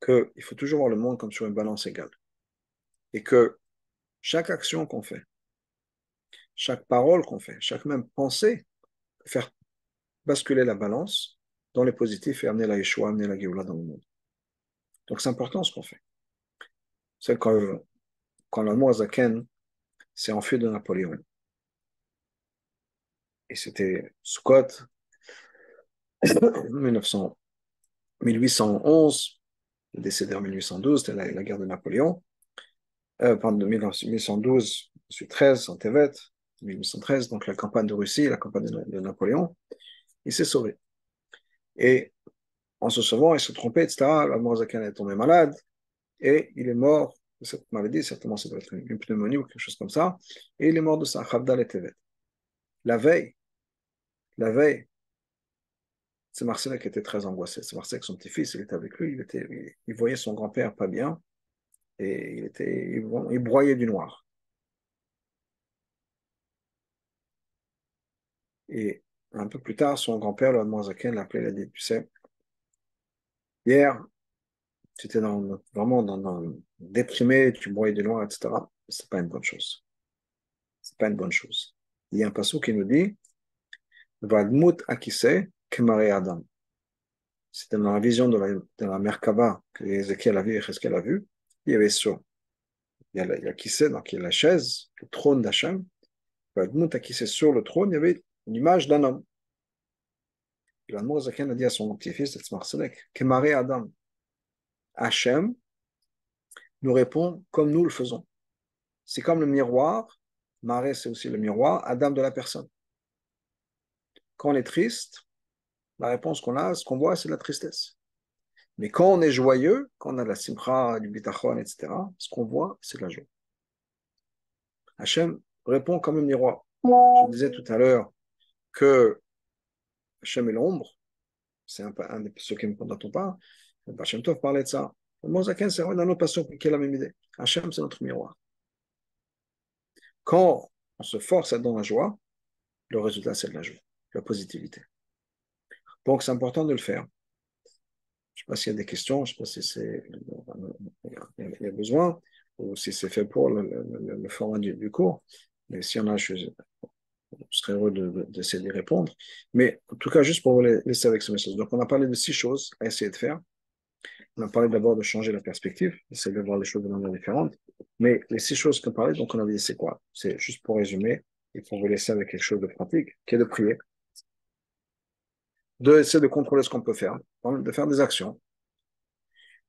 qu'il faut toujours voir le monde comme sur une balance égale. Et que chaque action qu'on fait, chaque parole qu'on fait, chaque même pensée, peut faire basculer la balance dans les positifs et amener la Yeshua, amener la Géoula dans le monde. Donc c'est important ce qu'on fait. C'est quand l'amour Zaken s'est enfui de Napoléon. Et c'était Sukkot, 1900, 1811, il est décédé en 1812, c'était la guerre de Napoléon. Pardon, 1812, 1813, en Tevet, 1813, donc la campagne de Russie, la campagne de Napoléon. Il s'est sauvé. Et en se sauvant, il se trompait, etc. L'Admorazakan est tombé malade et il est mort de cette maladie, certainement ça doit être une pneumonie ou quelque chose comme ça, et il est mort de ça, Chavdal et Tevet. La veille, la veille, c'est Marcel qui était très angoissé. C'est Marcel, son petit-fils, il était avec lui, il voyait son grand-père pas bien, et il broyait du noir. Et un peu plus tard, son grand-père, le Zaken, l'a appelé, il a dit, tu sais, hier, tu étais vraiment déprimé, tu broyais du noir, etc. C'est pas une bonne chose. C'est pas une bonne chose. Il y a un passage qui nous dit, Vadmut akise kemare Adam. C'était dans la vision de la Merkaba que Ézéchiel a vu et qu'elle a vu. Il y avait ça. Il y a Kissé, donc il y a la chaise, le trône d'Hachem. Vadmut akise, sur le trône, il y avait l'image d'un homme. Et l'Admour Zaken a dit à son petit-fils, Tzemach Tzedek, Kemare Adam. Hachem nous répond comme nous le faisons. C'est comme le miroir. Maré, c'est aussi le miroir. Adam de la personne. Quand on est triste, la réponse qu'on a, ce qu'on voit, c'est la tristesse. Mais quand on est joyeux, quand on a de la simcha, du bitachon, etc., ce qu'on voit, c'est de la joie. Hachem répond comme un miroir. Je disais tout à l'heure que Hachem est l'ombre, c'est un des ceux qui me dont on parle. Hachem Tov parlait de ça. Le Mozaken, c'est dans notre passion qui a la même idée. Hachem, c'est notre miroir. Quand on se force à être dans la joie, le résultat, c'est de la joie, de la positivité. Donc, c'est important de le faire. Je ne sais pas s'il y a des questions, je ne sais pas si il y a besoin, ou si c'est fait pour le format du cours. Mais s'il y en a, je serais heureux d'essayer d'y répondre. Mais en tout cas, juste pour vous laisser avec ce message. Donc, on a parlé de 6 choses à essayer de faire. On a parlé d'abord de changer la perspective, essayer de voir les choses de manière différente. Mais les 6 choses qu'on parlait, donc on a dit c'est quoi? C'est juste pour résumer et pour vous laisser avec quelque chose de pratique, qui est de prier, de essayer de contrôler ce qu'on peut faire, de faire des actions,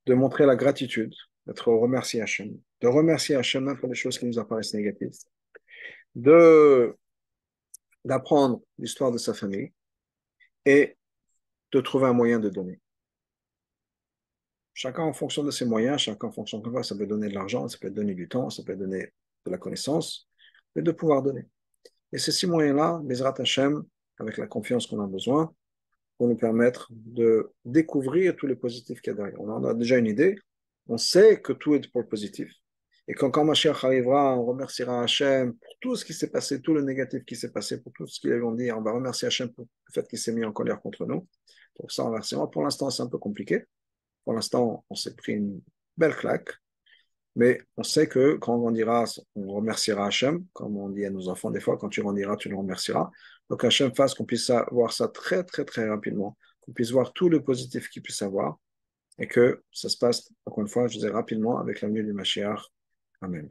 de montrer la gratitude, d'être remercié Hachem, de remercier Hachem même pour les choses qui nous apparaissent négatives, de d'apprendre l'histoire de sa famille et de trouver un moyen de donner. Chacun en fonction de ses moyens, chacun en fonction de quoi, ça peut donner de l'argent, ça peut donner du temps, ça peut donner de la connaissance, mais de pouvoir donner. Et ces 6 moyens-là, Bezrat Hachem, avec la confiance qu'on a besoin, vont nous permettre de découvrir tous les positifs qu'il y a derrière. On en a déjà une idée, on sait que tout est pour le positif. Et quand Mashiach arrivera, on remerciera Hachem pour tout ce qui s'est passé, tout le négatif qui s'est passé, pour tout ce qu'ils vont dire. On va remercier Hachem pour le fait qu'il s'est mis en colère contre nous. Pour ça, on remerciera. Pour l'instant, c'est un peu compliqué. Pour l'instant, on s'est pris une belle claque. Mais on sait que quand on grandira, on remerciera Hachem, comme on dit à nos enfants des fois, quand tu grandiras, tu le remercieras. Donc Hachem fasse qu'on puisse voir ça très, très, très rapidement, qu'on puisse voir tout le positif qu'il puisse avoir, et que ça se passe, encore une fois, je disais rapidement, avec l'avenue du Mashiach. Amen.